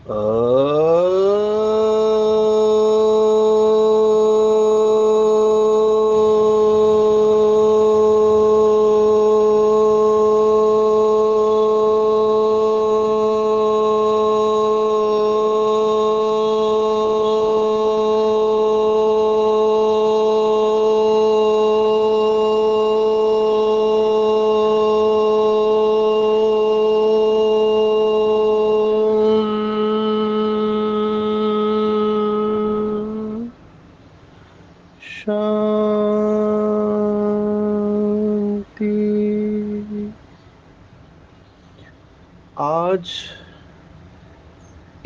अ, शांति। आज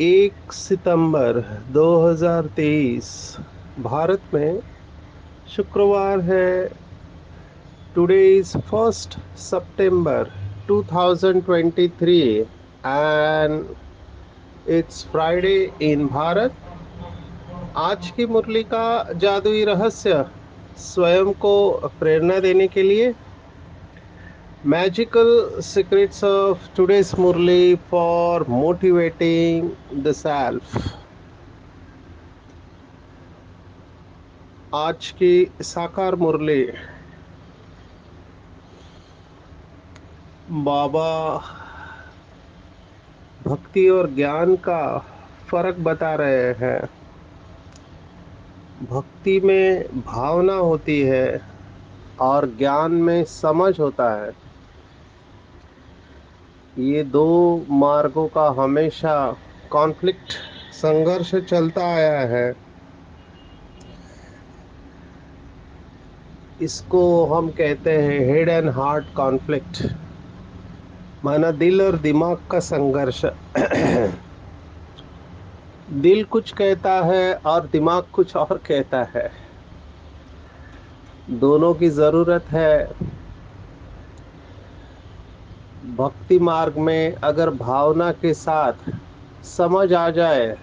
1 सितंबर 2023 भारत में शुक्रवार है। Today is 1 September 2023 and it's Friday in Bharat. आज की मुरली का जादुई रहस्य स्वयं को प्रेरणा देने के लिए magical secrets of today's Murli for motivating the self. आज की साकार मुरली बाबा भक्ति और ज्ञान का फर्क बता रहे हैं। भक्ति में भावना होती है और ज्ञान में समझ होता है। ये दो मार्गों का हमेशा कॉन्फ्लिक्ट संघर्ष चलता आया है। इसको हम कहते हैं हेड एंड हार्ट कॉन्फ्लिक्ट, माना दिल और दिमाग का संघर्ष। दिल कुछ कहता है और दिमाग कुछ और कहता है। दोनों की जरूरत है। भक्ति मार्ग में अगर भावना के साथ समझ आ जाए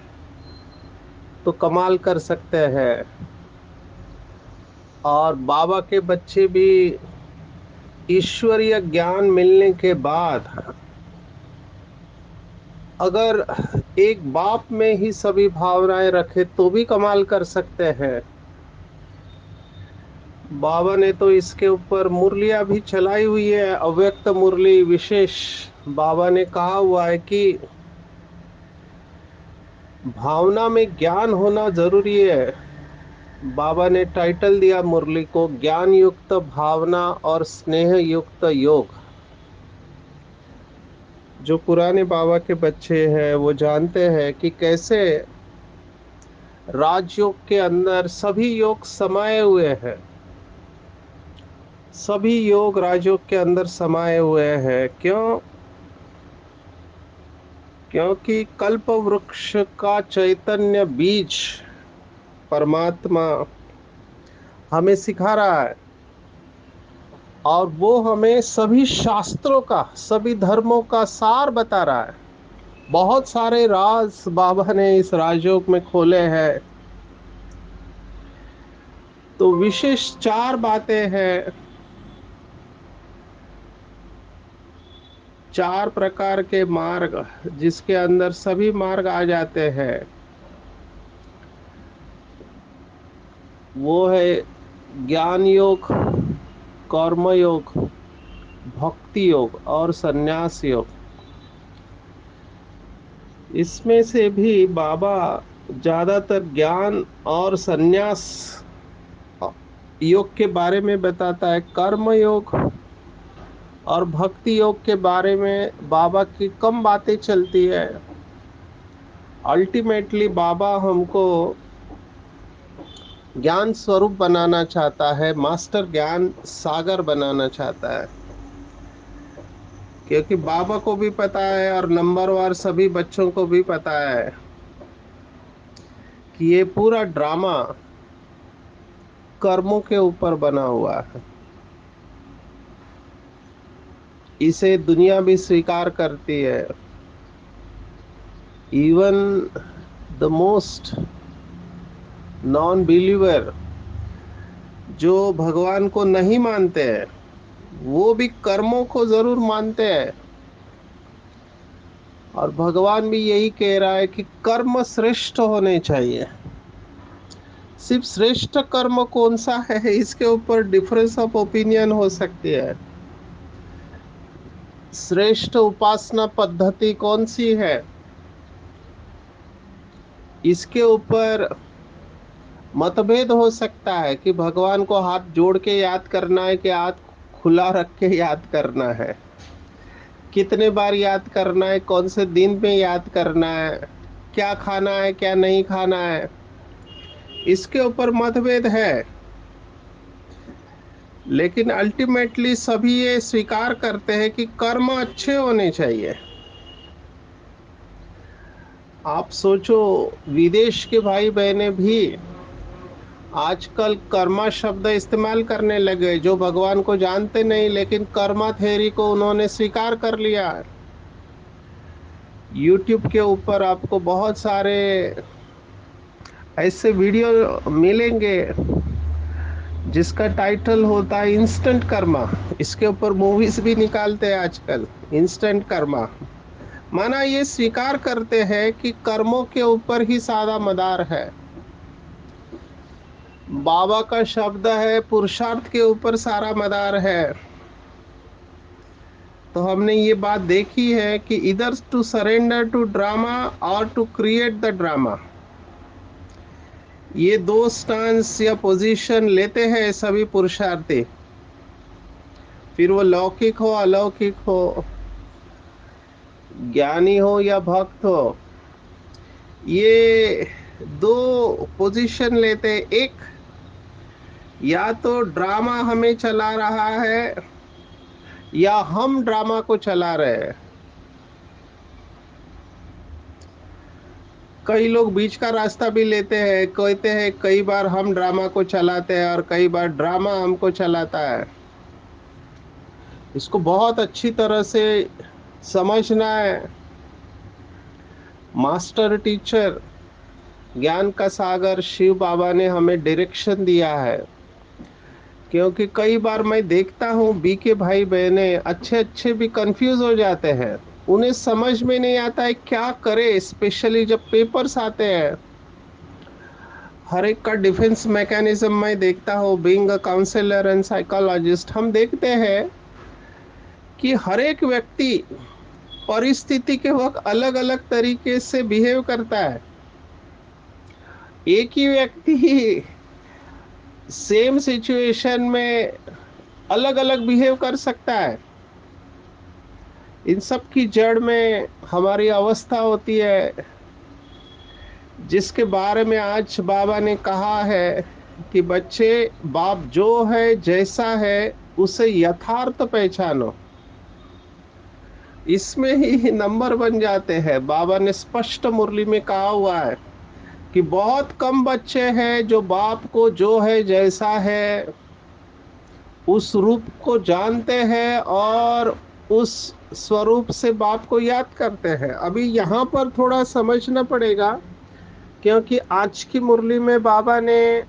तो कमाल कर सकते हैं। और बाबा के बच्चे भी ईश्वरीय ज्ञान मिलने के बाद अगर एक बाप में ही सभी भावनाएं रखे तो भी कमाल कर सकते हैं। बाबा ने तो इसके ऊपर मुरलियां भी चलाई हुई है, अव्यक्त मुरली विशेष। बाबा ने कहा हुआ है कि भावना में ज्ञान होना जरूरी है। बाबा ने टाइटल दिया मुरली को ज्ञान युक्त भावना और स्नेह युक्त योग। जो पुराने बाबा के बच्चे हैं वो जानते हैं कि कैसे राजयोग के अंदर सभी योग समाये हुए हैं। सभी योग राजयोग के अंदर समाये हुए हैं। क्यों? क्योंकि कल्प वृक्ष का चैतन्य बीज परमात्मा हमें सिखा रहा है और वो हमें सभी शास्त्रों का, सभी धर्मों का सार बता रहा है। बहुत सारे राज बाबा ने इस राजयोग में खोले हैं। तो विशेष 4 बातें हैं। 4 प्रकार के मार्ग जिसके अंदर सभी मार्ग आ जाते हैं। वो है ज्ञान योग, कर्म योग, भक्ति योग और संन्यास योग। इसमें से भी बाबा ज्यादातर ज्ञान और संन्यास योग के बारे में बताता है। कर्म योग और भक्ति योग के बारे में बाबा की कम बातें चलती है। अल्टीमेटली बाबा हमको ज्ञान स्वरूप बनाना चाहता है, मास्टर ज्ञान सागर बनाना चाहता है। क्योंकि बाबा को भी पता है और नंबरवार सभी बच्चों को भी पता है कि ये पूरा ड्रामा कर्मों के ऊपर बना हुआ है। इसे दुनिया भी स्वीकार करती है। Even the most non believer, जो भगवान को नहीं मानते हैं, वो भी कर्मों को जरूर मानते हैं। और भगवान भी यही कह रहा है कि कर्म श्रेष्ठ होने चाहिए। सिर्फ श्रेष्ठ कर्म कौन सा है, इसके ऊपर डिफरेंस ऑफ ओपिनियन हो सकती है। श्रेष्ठ उपासना पद्धति कौन सी है, इसके ऊपर मतभेद हो सकता है कि भगवान को हाथ जोड़ के याद करना है कि हाथ खुला रख के याद करना है, कितने बार याद करना है, कौन से दिन में याद करना है, क्या खाना है क्या नहीं खाना है, इसके ऊपर मतभेद है। लेकिन अल्टीमेटली सभी ये स्वीकार करते हैं कि कर्म अच्छे होने चाहिए। आप सोचो, विदेश के भाई बहनें भी आजकल कर्मा शब्द इस्तेमाल करने लगे, जो भगवान को जानते नहीं लेकिन कर्मा थ्योरी को उन्होंने स्वीकार कर लिया। यूट्यूब के ऊपर आपको बहुत सारे ऐसे वीडियो मिलेंगे जिसका टाइटल होता है इंस्टेंट कर्मा। इसके ऊपर मूवीज भी निकालते हैं आजकल। इंस्टेंट कर्मा माना ये स्वीकार करते हैं कि कर्मों के ऊपर ही सारा मदार है। बाबा का शब्द है पुरुषार्थ के ऊपर सारा मदार है। तो हमने ये बात देखी है कि इधर टू सरेंडर टू ड्रामा और टू क्रिएट द ड्रामा, ये दो स्टांस या पोजीशन लेते हैं सभी पुरुषार्थी। फिर वो लौकिक हो अलौकिक हो, ज्ञानी हो या भक्त हो, ये दो पोजीशन लेते। एक, या तो ड्रामा हमें चला रहा है या हम ड्रामा को चला रहे हैं। कई लोग बीच का रास्ता भी लेते हैं, कहते हैं कई बार हम ड्रामा को चलाते हैं और कई बार ड्रामा हमको चलाता है। इसको बहुत अच्छी तरह से समझना है। मास्टर टीचर ज्ञान का सागर शिव बाबा ने हमें डायरेक्शन दिया है। क्योंकि कई बार मैं देखता हूँ बीके भाई बहने अच्छे अच्छे भी कंफ्यूज हो जाते हैं, उन्हें समझ में नहीं आता है क्या करे, स्पेशली जब पेपर्स आते हैं। हर एक का डिफेंस मैकेनिज्म मैं देखता हूँ, being a counsellor and psychologist, हम देखते हैं कि हर एक व्यक्ति परिस्थिति के वक्त अलग अलग तरीके से बिहेव करता है। एक ही व्यक्ति सेम सिचुएशन में अलग अलग बिहेव कर सकता है। इन सब की जड़ में हमारी अवस्था होती है, जिसके बारे में आज बाबा ने कहा है कि बच्चे, बाप जो है जैसा है उसे यथार्थ पहचानो। इसमें ही नंबर बन जाते हैं। बाबा ने स्पष्ट मुरली में कहा हुआ है कि बहुत कम बच्चे हैं जो बाप को जो है जैसा है उस रूप को जानते हैं और उस स्वरूप से बाप को याद करते हैं। अभी यहाँ पर थोड़ा समझना पड़ेगा, क्योंकि आज की मुरली में बाबा ने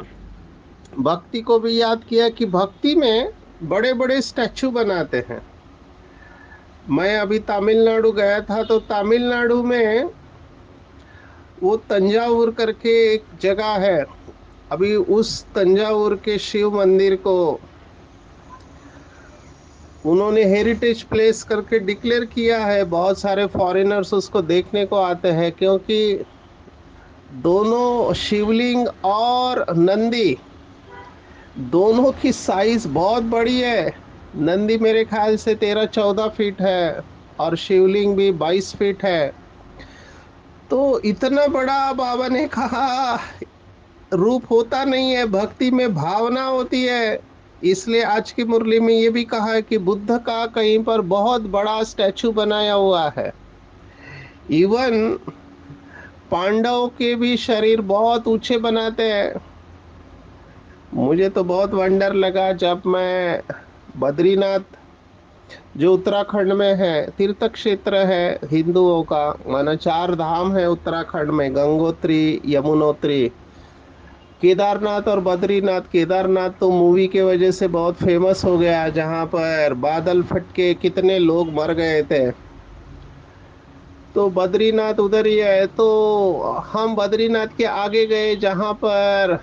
भक्ति को भी याद किया कि भक्ति में बड़े बड़े स्टैचू बनाते हैं। मैं अभी तमिलनाडु गया था, तो तमिलनाडु में वो तंजावुर करके एक जगह है। अभी उस तंजावुर के शिव मंदिर को उन्होंने हेरिटेज प्लेस करके डिक्लेयर किया है। बहुत सारे फॉरेनर्स उसको देखने को आते हैं, क्योंकि दोनों शिवलिंग और नंदी दोनों की साइज बहुत बड़ी है। नंदी मेरे ख्याल से 13-14 फीट है और शिवलिंग भी 22 फीट है। तो इतना बड़ा बाबा ने कहा रूप होता नहीं है, भक्ति में भावना होती है। इसलिए आज की मुरली में ये भी कहा है कि बुद्ध का कहीं पर बहुत बड़ा स्टैचू बनाया हुआ है। इवन पांडवों के भी शरीर बहुत ऊंचे बनाते हैं। मुझे तो बहुत वंडर लगा जब मैं बद्रीनाथ, जो उत्तराखंड में है, तीर्थ क्षेत्र है हिंदुओं का, माना 4 धाम है उत्तराखंड में, गंगोत्री, यमुनोत्री, केदारनाथ और बद्रीनाथ। केदारनाथ तो मूवी के वजह से बहुत फेमस हो गया, जहां पर बादल फट के कितने लोग मर गए थे। तो बद्रीनाथ उधर ही है। तो हम बद्रीनाथ के आगे गए जहाँ पर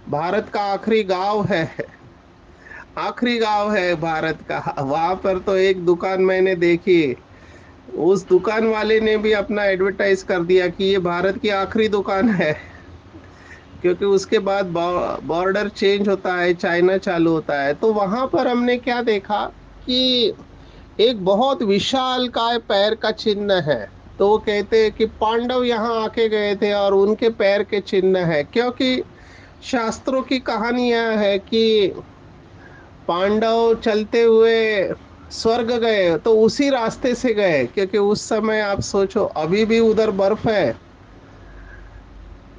भारत का आखिरी गांव है, आखिरी गांव है भारत का। वहां पर तो एक दुकान मैंने देखी, उस दुकान वाले ने भी अपना एडवर्टाइज कर दिया कि ये भारत की आखिरी दुकान है, क्योंकि उसके बाद बॉर्डर चेंज होता है, चाइना चालू होता है। तो वहां पर हमने क्या देखा कि एक बहुत विशाल काय पैर का चिन्ह है। तो वो कहते हैं कि पांडव यहाँ आके गए थे और उनके पैर के चिन्ह है, क्योंकि शास्त्रों की कहानी यह है कि पांडव चलते हुए स्वर्ग गए तो उसी रास्ते से गए, क्योंकि उस समय आप सोचो अभी भी उधर बर्फ है,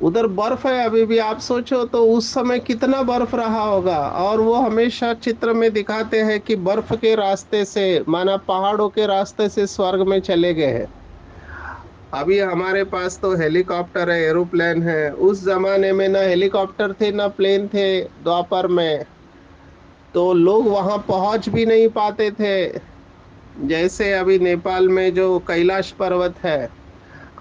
उधर बर्फ है अभी भी। आप सोचो तो उस समय कितना बर्फ रहा होगा। और वो हमेशा चित्र में दिखाते हैं कि बर्फ के रास्ते से, माना पहाड़ों के रास्ते से स्वर्ग में चले गए हैं। अभी हमारे पास तो हेलीकॉप्टर है, एरोप्लेन है, उस जमाने में ना हेलीकॉप्टर थे ना प्लेन थे, द्वापर में। तो लोग वहां पहुंच भी नहीं पाते थे। जैसे अभी नेपाल में जो कैलाश पर्वत है,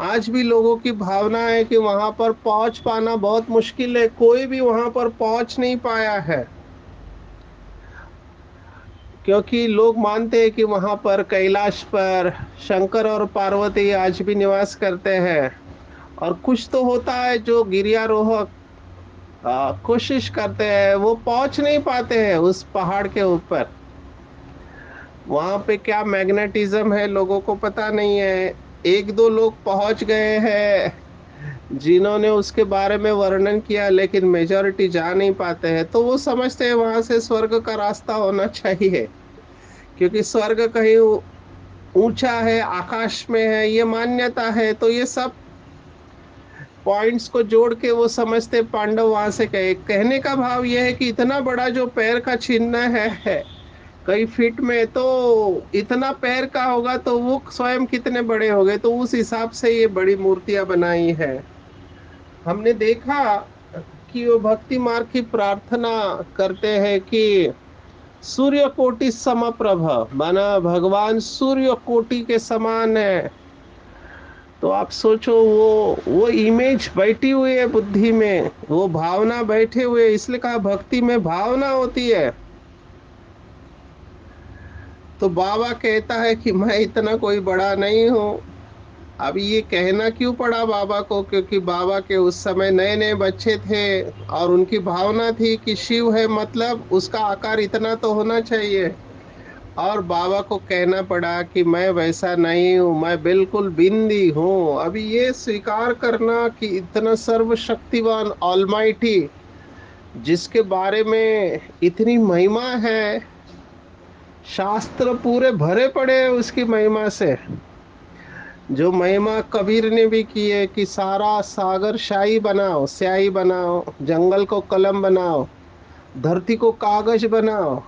आज भी लोगों की भावना है कि वहां पर पहुंच पाना बहुत मुश्किल है, कोई भी वहां पर पहुंच नहीं पाया है, क्योंकि लोग मानते हैं कि वहां पर कैलाश पर शंकर और पार्वती आज भी निवास करते हैं। और कुछ तो होता है जो गिरियारोहक कोशिश करते हैं, वो पहुंच नहीं पाते हैं उस पहाड़ के ऊपर। वहां पे क्या मैग्नेटिज्म है लोगों को पता नहीं है। एक दो लोग पहुंच गए हैं जिन्होंने उसके बारे में वर्णन किया, लेकिन मेजॉरिटी जा नहीं पाते हैं। तो वो समझते हैं वहां से स्वर्ग का रास्ता होना चाहिए, क्योंकि स्वर्ग कहीं ऊंचा है, आकाश में है, ये मान्यता है। तो ये सब पॉइंट्स को जोड़ के वो समझते पांडव वहां से कहे। कहने का भाव ये है कि इतना बड़ा जो पैर का चिन्ह है कई फीट में, तो इतना पैर का होगा तो वो स्वयं कितने बड़े हो गए। तो उस हिसाब से ये बड़ी मूर्तियां बनाई है। हमने देखा कि वो भक्ति मार्ग की प्रार्थना करते हैं कि सूर्य कोटि समप्रभ, माना भगवान सूर्य कोटि के समान है। तो आप सोचो वो इमेज बैठी हुई है बुद्धि में, वो भावना बैठे हुए, इसलिए कहा भक्ति में भावना होती है। तो बाबा कहता है कि मैं इतना कोई बड़ा नहीं हूँ। अब ये कहना क्यों पड़ा बाबा को, क्योंकि बाबा के उस समय नए नए बच्चे थे और उनकी भावना थी कि शिव है, मतलब उसका आकार इतना तो होना चाहिए। और बाबा को कहना पड़ा कि मैं वैसा नहीं हूँ, मैं बिल्कुल बिंदी हूँ। अभी ये स्वीकार करना कि इतना सर्वशक्तिवान ऑलमाइटी, जिसके बारे में इतनी महिमा है, शास्त्र पूरे भरे पड़े हैं उसकी महिमा से। जो महिमा कबीर ने भी की है कि सारा सागर शाही बनाओ, स्याही बनाओ, जंगल को कलम बनाओ, धरती को कागज बनाओ।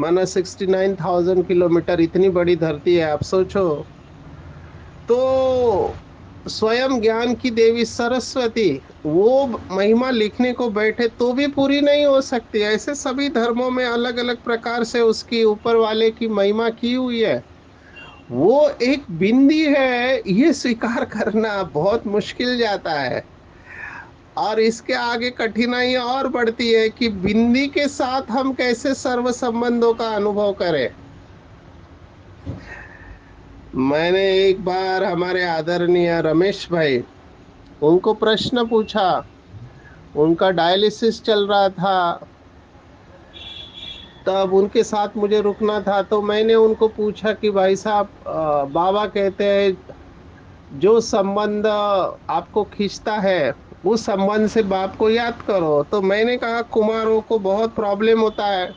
माना 69,000 किलोमीटर इतनी बड़ी धरती है, आप सोचो। तो स्वयं ज्ञान की देवी सरस्वती वो महिमा लिखने को बैठे तो भी पूरी नहीं हो सकती। ऐसे सभी धर्मों में अलग अलग प्रकार से उसकी ऊपर वाले की महिमा की हुई है। वो एक बिंदी है, ये स्वीकार करना बहुत मुश्किल जाता है। और इसके आगे कठिनाई और बढ़ती है कि बिंदी के साथ हम कैसे सर्व संबंधों का अनुभव करें। मैंने एक बार हमारे आदरणीय रमेश भाई, उनको प्रश्न पूछा, उनका डायलिसिस चल रहा था, तब उनके साथ मुझे रुकना था। तो मैंने उनको पूछा कि भाई साहब, बाबा कहते हैं जो संबंध आपको खींचता है उस संबंध से बाप को याद करो। तो मैंने कहा कुमारों को बहुत प्रॉब्लम होता है,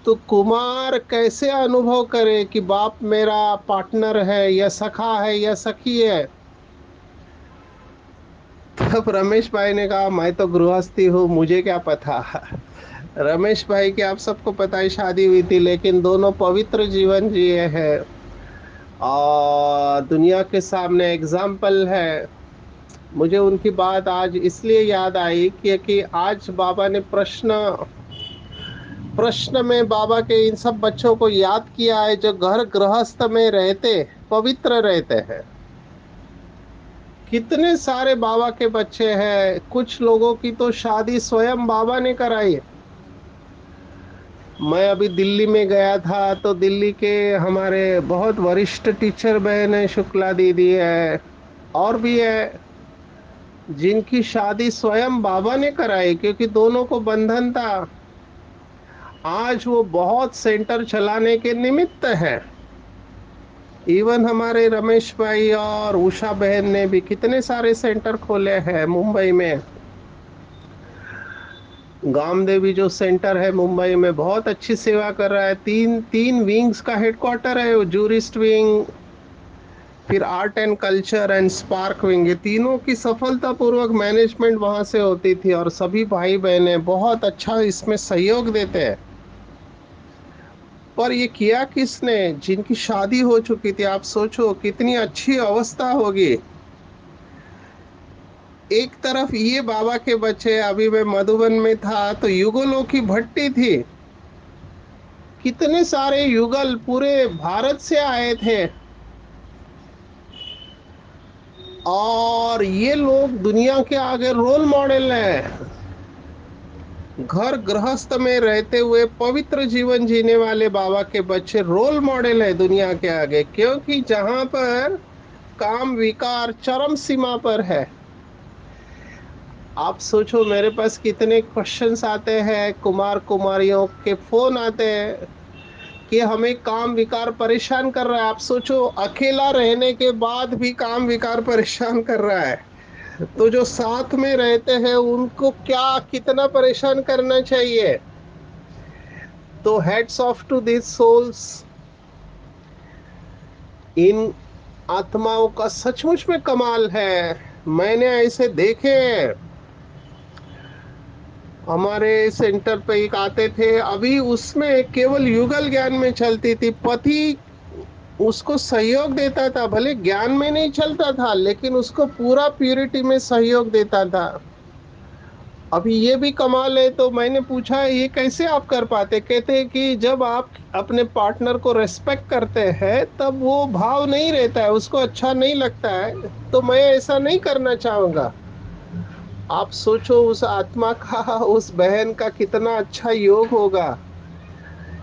तो कुमार कैसे अनुभव करे कि बाप मेरा पार्टनर है या सखा है या सखी है। तब रमेश भाई ने कहा मैं तो गृहस्थी हूँ, मुझे क्या पता। रमेश भाई की आप सबको पता है शादी हुई थी, लेकिन दोनों पवित्र जीवन जिए हैं और दुनिया के सामने एग्जाम्पल है। मुझे उनकी बात आज इसलिए याद आई क्योंकि आज बाबा ने प्रश्न प्रश्न में बाबा के इन सब बच्चों को याद किया है जो घर गृहस्थ में रहते पवित्र रहते हैं। कितने सारे बाबा के बच्चे हैं, कुछ लोगों की तो शादी स्वयं बाबा ने कराई है। मैं अभी दिल्ली में गया था, तो दिल्ली के हमारे बहुत वरिष्ठ टीचर बहन है, शुक्ला दीदी है, और भी है, जिनकी शादी स्वयं बाबा ने कराई, क्योंकि दोनों को बंधन था। आज वो बहुत सेंटर चलाने के निमित्त है। इवन हमारे रमेश भाई और उषा बहन ने भी कितने सारे सेंटर खोले हैं मुंबई में। गाम देवी जो सेंटर है मुंबई में, बहुत अच्छी सेवा कर रहा है। तीन तीन विंग्स का हेडक्वार्टर है वो, जूरिस्ट विंग, फिर art and culture and spark wing, ये तीनों की सफलतापूर्वक मैनेजमेंट वहां से होती थी। और सभी भाई बहने बहुत अच्छा इसमें सहयोग देते हैं। पर ये किया किसने? जिनकी शादी हो चुकी थी। आप सोचो कितनी अच्छी अवस्था होगी। एक तरफ ये बाबा के बच्चे, अभी मैं मधुबन में था तो युगलों की भट्टी थी, कितने सारे युगल पूरे भारत से आए थे। और ये लोग दुनिया के आगे रोल मॉडल हैं। घर गृहस्थ में रहते हुए पवित्र जीवन जीने वाले बाबा के बच्चे रोल मॉडल है दुनिया के आगे, क्योंकि जहां पर काम विकार चरम सीमा पर है। आप सोचो मेरे पास कितने क्वेश्चंस आते हैं, कुमार कुमारियों के फोन आते हैं कि हमें काम विकार परेशान कर रहा है। आप सोचो अकेला रहने के बाद भी काम विकार परेशान कर रहा है, तो जो साथ में रहते हैं उनको क्या कितना परेशान करना चाहिए। तो heads off to this souls, इन आत्माओं का सचमुच में कमाल है। मैंने ऐसे देखे हैं। हमारे सेंटर पे एक आते थे, अभी उसमें केवल युगल ज्ञान में चलती थी। पति उसको सहयोग देता था, भले ज्ञान में नहीं चलता था लेकिन उसको पूरा प्यूरिटी में सहयोग देता था। अभी ये भी कमाल है। तो मैंने पूछा ये कैसे आप कर पाते? कहते हैं कि जब आप अपने पार्टनर को रेस्पेक्ट करते हैं तब वो भाव नहीं रहता है, उसको अच्छा नहीं लगता है। तो मैं ऐसा नहीं करना चाहूंगा। आप सोचो उस आत्मा का, उस बहन का कितना अच्छा योग होगा,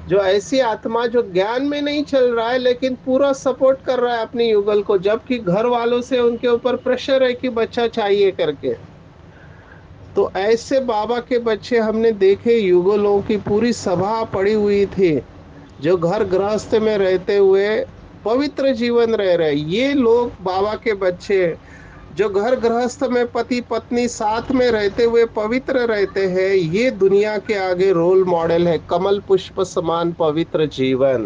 जो ऐसी आत्मा जो ज्ञान में नहीं चल रहा है लेकिन पूरा सपोर्ट कर रहा है अपनी युगल को, जबकि घर वालों से उनके ऊपर प्रेशर है कि बच्चा चाहिए करके। तो ऐसे बाबा के बच्चे हमने देखे, युगलों की पूरी सभा पड़ी हुई थी, जो घर गृहस्थ में रहते हुए पवित्र जीवन रह रहे। ये लोग बाबा के बच्चे जो घर गृहस्थ में पति पत्नी साथ में रहते हुए पवित्र रहते हैं, ये दुनिया के आगे रोल मॉडल है। कमल पुष्प समान पवित्र जीवन,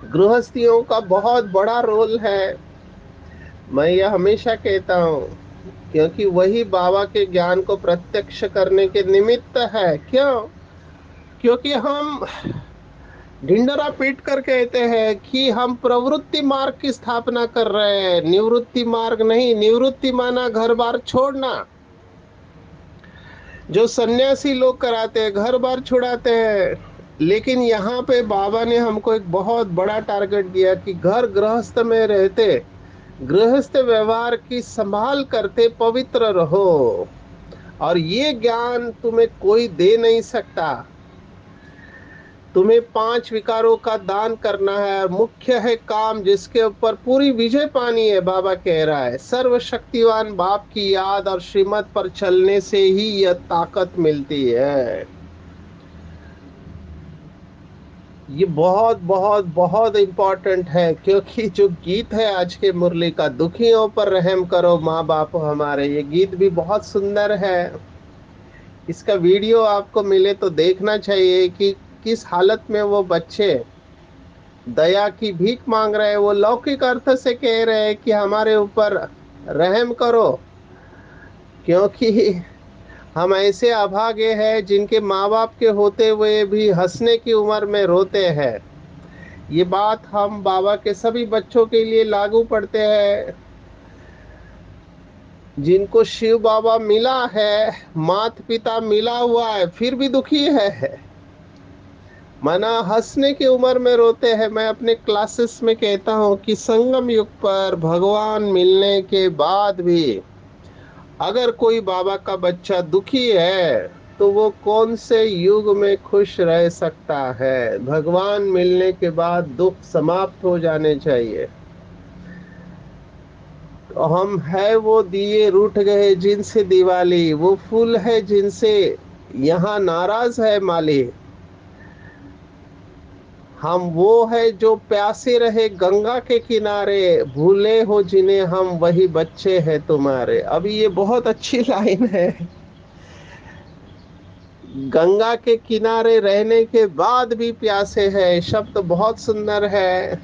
गृहस्थियों का बहुत बड़ा रोल है। मैं यह हमेशा कहता हूँ, क्योंकि वही बाबा के ज्ञान को प्रत्यक्ष करने के निमित्त है। क्यों? क्योंकि हम ढिंडोरा पीट कर कहते हैं कि हम प्रवृत्ति मार्ग की स्थापना कर रहे हैं, निवृत्ति मार्ग नहीं। निवृत्ति माना घर बार छोड़ना, जो सन्यासी लोग कराते हैं, घर बार छुड़ाते हैं। लेकिन यहाँ पे बाबा ने हमको एक बहुत बड़ा टारगेट दिया कि घर गृहस्थ में रहते, गृहस्थ व्यवहार की संभाल करते पवित्र रहो। और ये ज्ञान तुम्हें कोई दे नहीं सकता। तुम्हें पांच विकारों का दान करना है, और मुख्य है काम, जिसके ऊपर पूरी विजय पानी है। बाबा कह रहा है सर्वशक्तिवान बाप की याद और श्रीमत पर चलने से ही यह ताकत मिलती है। ये बहुत बहुत बहुत इंपॉर्टेंट है, क्योंकि जो गीत है आज के मुरली का, दुखियों पर रहम करो माँ बाप हमारे, ये गीत भी बहुत सुंदर है। इसका वीडियो आपको मिले तो देखना चाहिए कि किस हालत में वो बच्चे दया की भीख मांग रहे हैं। वो लौकिक अर्थ से कह रहे हैं कि हमारे ऊपर रहम करो, क्योंकि हम ऐसे अभागे हैं जिनके माँ बाप के होते हुए भी हंसने की उम्र में रोते हैं। ये बात हम बाबा के सभी बच्चों के लिए लागू पड़ते हैं, जिनको शिव बाबा मिला है, माता पिता मिला हुआ है, फिर भी दुखी है। माना हंसने की उम्र में रोते हैं। मैं अपने क्लासेस में कहता हूँ कि संगम युग पर भगवान मिलने के बाद भी अगर कोई बाबा का बच्चा दुखी है तो वो कौन से युग में खुश रह सकता है। भगवान मिलने के बाद दुख समाप्त हो जाने चाहिए। तो हम है वो दिए रूठ गए जिनसे दिवाली, वो फूल है जिनसे यहाँ नाराज है माली। हम वो है जो प्यासे रहे गंगा के किनारे, भूले हो जिन्हें हम वही बच्चे हैं तुम्हारे। अभी ये बहुत अच्छी लाइन है। गंगा के किनारे रहने के बाद भी प्यासे है, शब्द बहुत सुंदर है।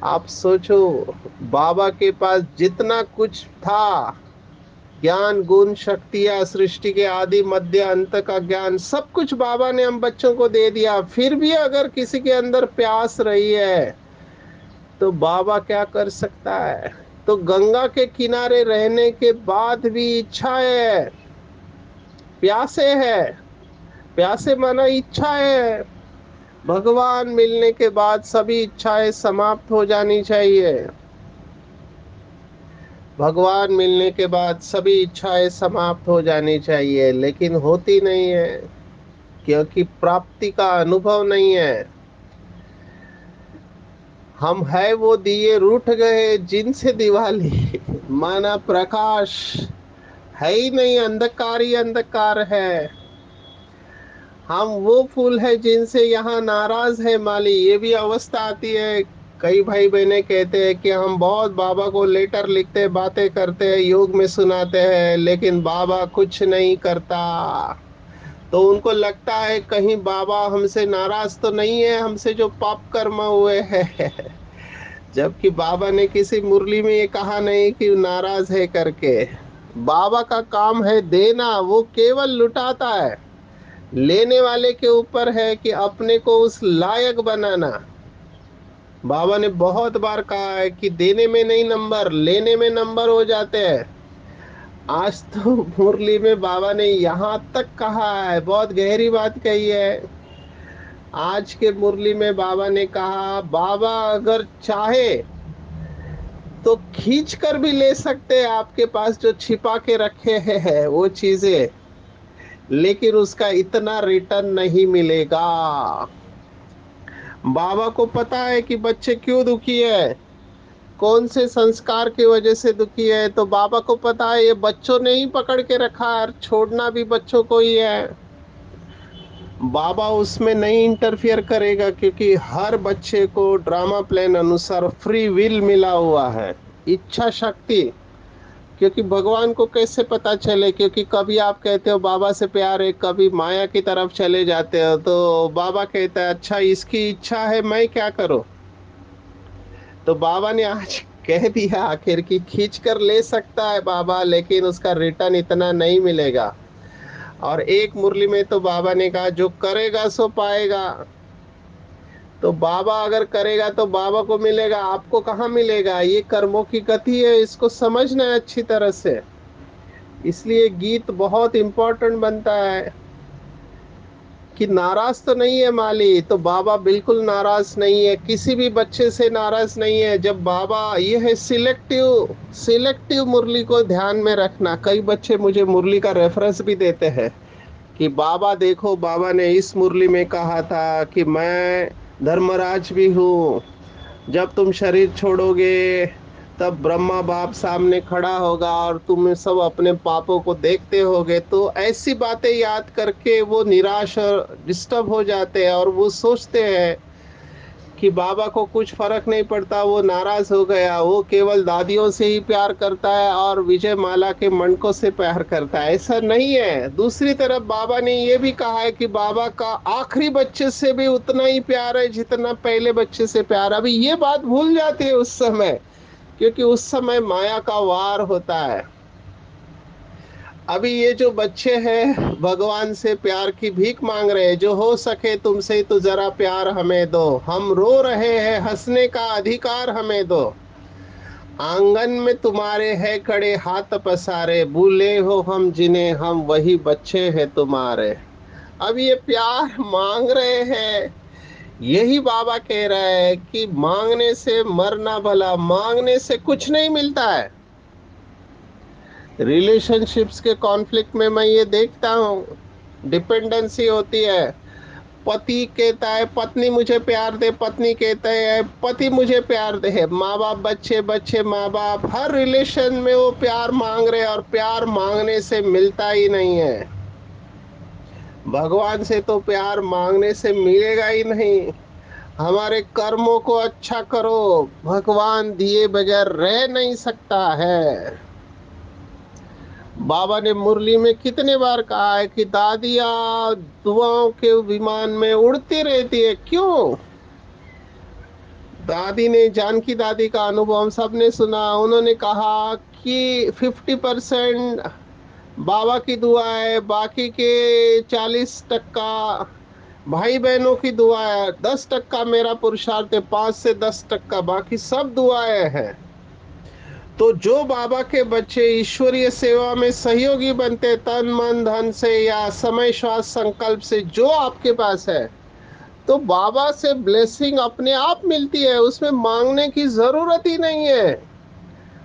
आप सोचो, बाबा के पास जितना कुछ था, ज्ञान गुण शक्तियां, सृष्टि के आदि मध्य अंत का ज्ञान, सब कुछ बाबा ने हम बच्चों को दे दिया। फिर भी अगर किसी के अंदर प्यास रही है तो बाबा क्या कर सकता है। तो गंगा के किनारे रहने के बाद भी इच्छा है, प्यासे है। प्यासे माना इच्छा है। भगवान मिलने के बाद सभी इच्छाएं समाप्त हो जानी चाहिए। भगवान मिलने के बाद सभी इच्छाएं समाप्त हो जानी चाहिए, लेकिन होती नहीं है क्योंकि प्राप्ति का अनुभव नहीं है। हम है वो दिए रूठ गए जिनसे दिवाली माना प्रकाश है ही नहीं, अंधकार ही अंधकार है। हम वो फूल है जिनसे यहाँ नाराज है माली। ये भी अवस्था आती है। कई भाई बहने कहते हैं कि हम बहुत बाबा को लेटर लिखते, बातें करते हैं, योग में सुनाते हैं, लेकिन बाबा कुछ नहीं करता। तो उनको लगता है कहीं बाबा हमसे नाराज तो नहीं है, हमसे जो पाप कर्म हुए हैं। जबकि बाबा ने किसी मुरली में ये कहा नहीं कि नाराज है करके। बाबा का काम है देना, वो केवल लुटाता है। लेने वाले के ऊपर है कि अपने को उस लायक बनाना। बाबा ने बहुत बार कहा है कि देने में नहीं नंबर, लेने में नंबर हो जाते हैं। आज तो मुरली में बाबा ने यहाँ तक कहा है, बहुत गहरी बात कही है। आज के मुरली में बाबा ने कहा, बाबा अगर चाहे तो खींच कर भी ले सकते हैं आपके पास जो छिपा के रखे हैं वो चीजें, लेकिन उसका इतना रिटर्न नहीं मिलेगा। बाबा को पता है कि बच्चे क्यों दुखी है, कौन से संस्कार की वजह से दुखी है। तो बाबा को पता है ये बच्चों ने ही पकड़ के रखा है, छोड़ना भी बच्चों को ही है। बाबा उसमें नहीं इंटरफियर करेगा क्योंकि हर बच्चे को ड्रामा प्लान अनुसार फ्री विल मिला हुआ है, इच्छा शक्ति। क्योंकि भगवान को कैसे पता चले, क्योंकि कभी आप कहते हो बाबा से प्यार है, कभी माया की तरफ चले जाते हो, तो बाबा कहता है अच्छा इसकी इच्छा है मैं क्या करूं। तो बाबा ने आज कह दिया आखिर कि खींच कर ले सकता है बाबा, लेकिन उसका रिटर्न इतना नहीं मिलेगा। और एक मुरली में तो बाबा ने कहा जो करेगा सो पाएगा। तो बाबा अगर करेगा तो बाबा को मिलेगा, आपको कहाँ मिलेगा। ये कर्मों की गति है, इसको समझना है अच्छी तरह से। इसलिए गीत बहुत इंपॉर्टेंट बनता है कि नाराज तो नहीं है माली। तो बाबा बिल्कुल नाराज नहीं है, किसी भी बच्चे से नाराज नहीं है। जब बाबा, ये है सिलेक्टिव, सिलेक्टिव मुरली को ध्यान में रखना। कई बच्चे मुझे मुरली का रेफरेंस भी देते हैं कि बाबा देखो, बाबा ने इस मुरली में कहा था कि मैं धर्मराज भी हूँ, जब तुम शरीर छोड़ोगे तब ब्रह्मा बाप सामने खड़ा होगा और तुम सब अपने पापों को देखते होगे। तो ऐसी बातें याद करके वो निराश और डिस्टर्ब हो जाते हैं और वो सोचते हैं कि बाबा को कुछ फर्क नहीं पड़ता, वो नाराज हो गया, वो केवल दादियों से ही प्यार करता है और विजय माला के मणकों से प्यार करता है। ऐसा नहीं है। दूसरी तरफ बाबा ने ये भी कहा है कि बाबा का आखिरी बच्चे से भी उतना ही प्यार है जितना पहले बच्चे से प्यार। अभी ये बात भूल जाती है उस समय, क्योंकि उस समय माया का वार होता है। अभी ये जो बच्चे हैं भगवान से प्यार की भीख मांग रहे हैं, जो हो सके तुमसे तो जरा प्यार हमें दो, हम रो रहे हैं हंसने का अधिकार हमें दो, आंगन में तुम्हारे है खड़े हाथ पसारे, भूले हो हम जिन्हें हम वही बच्चे हैं तुम्हारे। अब ये प्यार मांग रहे हैं। यही बाबा कह रहे हैं कि मांगने से मरना भला, मांगने से कुछ नहीं मिलता है। रिलेशनशिप्स के कॉन्फ्लिक्ट में मैं ये देखता हूँ, डिपेंडेंसी होती है। पति कहता है पत्नी मुझे प्यार दे, पत्नी कहते है पति मुझे प्यार दे, माँ बाप बच्चे, बच्चे माँ बाप, हर रिलेशन में वो प्यार मांग रहे हैं और प्यार मांगने से मिलता ही नहीं है। भगवान से तो प्यार मांगने से मिलेगा ही नहीं। हमारे कर्मों को अच्छा करो, भगवान दिए बगैर रह नहीं सकता है। बाबा ने मुरली में कितने बार कहा है कि दादिया दुआओं के विमान में उड़ती रहती है, क्यों? दादी ने, जानकी दादी का अनुभव हम सबने सुना। उन्होंने कहा कि 50% बाबा की दुआ है, बाकी के 40% भाई बहनों की दुआ है, 10% मेरा पुरुषार्थ है, 5 से 10% बाकी सब दुआएं हैं। तो जो बाबा के बच्चे ईश्वरीय सेवा में सहयोगी बनते, तन मन धन से या समय श्वास संकल्प से, जो आपके पास है, तो बाबा से ब्लेसिंग अपने आप मिलती है, उसमें मांगने की जरूरत ही नहीं है।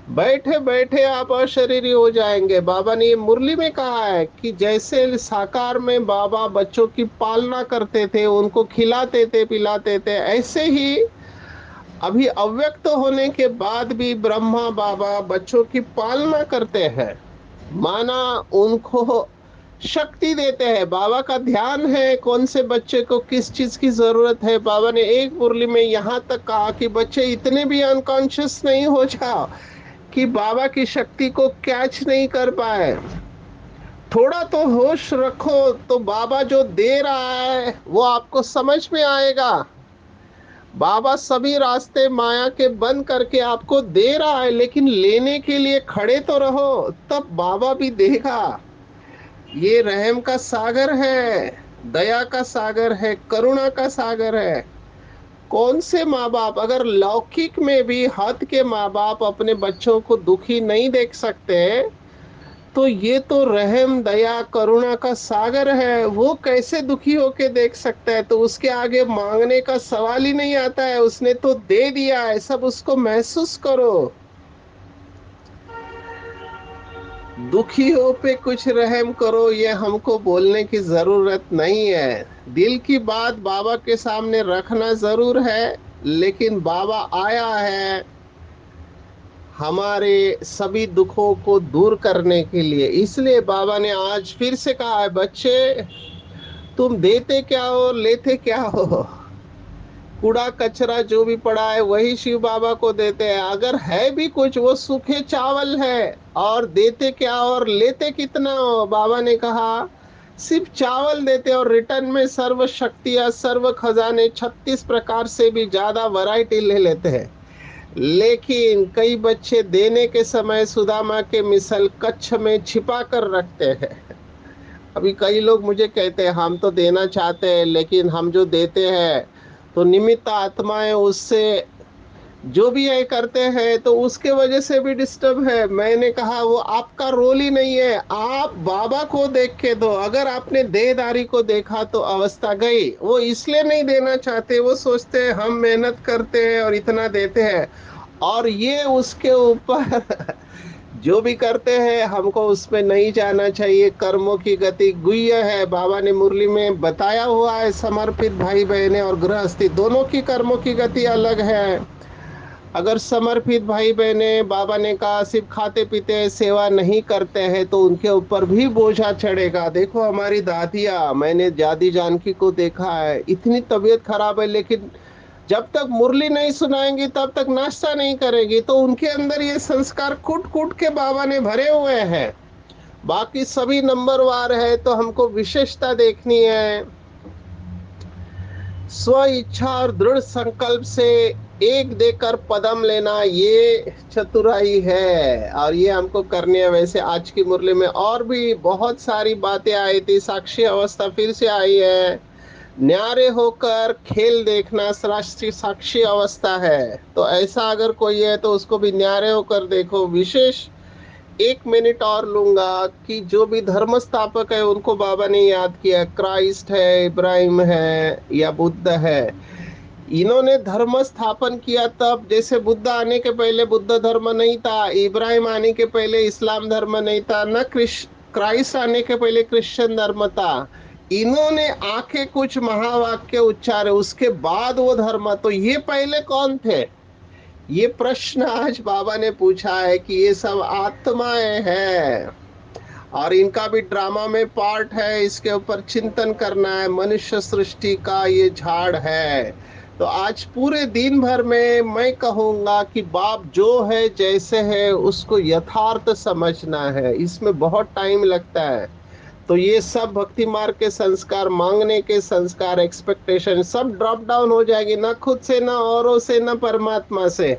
बैठे बैठे आप अशरीरी हो जाएंगे। बाबा ने ये मुरली में कहा है कि जैसे साकार में बाबा बच्चों की पालना करते थे, उनको खिलाते थे पिलाते थे, ऐसे ही अभी अव्यक्त होने के बाद भी ब्रह्मा बाबा बच्चों की पालना करते हैं। माना उनको शक्ति देते हैं। बाबा का ध्यान है कौन से बच्चे को किस चीज की जरूरत है। बाबा ने एक मुरली में यहाँ तक कहा कि बच्चे इतने भी अनकॉन्शियस नहीं हो जाओ कि बाबा की शक्ति को कैच नहीं कर पाए। थोड़ा तो होश रखो तो बाबा जो दे रहा है वो आपको समझ में आएगा। बाबा सभी रास्ते माया के बंद करके आपको दे रहा है, लेकिन लेने के लिए खड़े तो रहो, तब बाबा भी देगा। ये रहम का सागर है, दया का सागर है, करुणा का सागर है। कौन से माँ बाप, अगर लौकिक में भी हद के माँ बाप अपने बच्चों को दुखी नहीं देख सकते, तो ये तो रहम दया करुणा का सागर है, वो कैसे दुखी होके देख सकता है? तो उसके आगे मांगने का सवाल ही नहीं आता है, उसने तो दे दिया है, सब उसको महसूस करो। दुखियों पे कुछ रहम करो, ये हमको बोलने की जरूरत नहीं है। दिल की बात बाबा के सामने रखना जरूर है, लेकिन बाबा आया है हमारे सभी दुखों को दूर करने के लिए। इसलिए बाबा ने आज फिर से कहा है, बच्चे तुम देते क्या हो, लेते क्या हो? कूड़ा कचरा जो भी पड़ा है वही शिव बाबा को देते हैं। अगर है भी कुछ, वो सूखे चावल है। और देते क्या और लेते कितना हो? बाबा ने कहा सिर्फ चावल देते और रिटर्न में सर्व शक्तियां, सर्व खजाने, 36 प्रकार से भी ज्यादा वैरायटी ले लेते हैं। लेकिन कई बच्चे देने के समय सुदामा के मिसल कच्छ में छिपा कर रखते हैं। अभी कई लोग मुझे कहते हैं हम तो देना चाहते हैं, लेकिन हम जो देते हैं तो निमित्त आत्माएं उससे जो भी है करते हैं, तो उसके वजह से भी डिस्टर्ब है। मैंने कहा वो आपका रोल ही नहीं है, आप बाबा को देख के दो। अगर आपने देहदारी को देखा तो अवस्था गई। वो इसलिए नहीं देना चाहते, वो सोचते हैं हम मेहनत करते हैं और इतना देते हैं, और ये उसके ऊपर जो भी करते हैं हमको उसमें नहीं जाना चाहिए। कर्मों की गति गुह्य है, बाबा ने मुरली में बताया हुआ है। समर्पित भाई बहने और गृहस्थी दोनों की कर्मों की गति अलग है। अगर समर्पित भाई बहने, बाबा ने कहा, सिर्फ खाते पीते सेवा नहीं करते हैं तो उनके ऊपर भी बोझा चढ़ेगा। देखो हमारी दादिया, मैंने दादी जानकी को देखा है, इतनी तबीयत खराब है, लेकिन जब तक मुरली नहीं सुनाएंगी तब तक नाश्ता नहीं करेगी। तो उनके अंदर ये संस्कार कूट कूट के बाबा ने भरे हुए हैं। बाकी सभी नंबरवार है, तो हमको विशेषता देखनी है। स्व इच्छा और दृढ़ संकल्प से एक देकर पदम लेना, ये चतुराई है और ये हमको करनी है। वैसे आज की मुरली में और भी बहुत सारी बातें आई थी। साक्षी अवस्था फिर से आई है। न्यारे होकर खेल देखना राष्ट्रीय साक्षी अवस्था है। तो ऐसा अगर कोई है तो उसको भी न्यारे होकर देखो। विशेष एक मिनट और लूंगा कि जो भी धर्म स्थापक है उनको बाबा ने याद किया, क्राइस्ट है, इब्राहिम है या बुद्ध है। इन्होंने धर्म स्थापन किया तब, जैसे बुद्ध आने के पहले बुद्ध धर्म नहीं था, इब्राहिम आने के पहले इस्लाम धर्म नहीं था, न क्राइस्ट आने के पहले क्रिश्चियन धर्म था। इन्होंने आके कुछ महावाक्य उच्चारे, उसके बाद वो धर्म। तो ये पहले कौन थे? ये प्रश्न आज बाबा ने पूछा है कि ये सब आत्माएं हैं और इनका भी ड्रामा में पार्ट है, इसके ऊपर चिंतन करना है। मनुष्य सृष्टि का ये झाड़ है। तो आज पूरे दिन भर में मैं कहूंगा कि बाप जो है जैसे है उसको यथार्थ समझना है, इसमें बहुत टाइम लगता है। तो ये सब भक्ति मार्ग के संस्कार, मांगने के संस्कार, एक्सपेक्टेशन सब ड्रॉप डाउन हो जाएगी, ना खुद से, ना औरों से, ना परमात्मा से।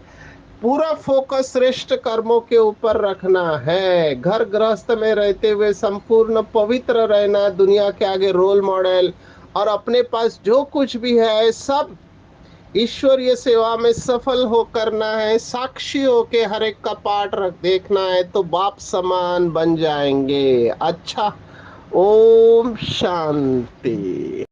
पूरा फोकस श्रेष्ठ कर्मों के ऊपर रखना है। घर गृहस्थ में रहते हुए संपूर्ण पवित्र रहना, दुनिया के आगे रोल मॉडल, और अपने पास जो कुछ भी है सब ईश्वरीय सेवा में सफल हो करना है। साक्षी होके हर एक का पाठ रख देखना है, तो बाप समान बन जाएंगे। अच्छा, ओम शांति।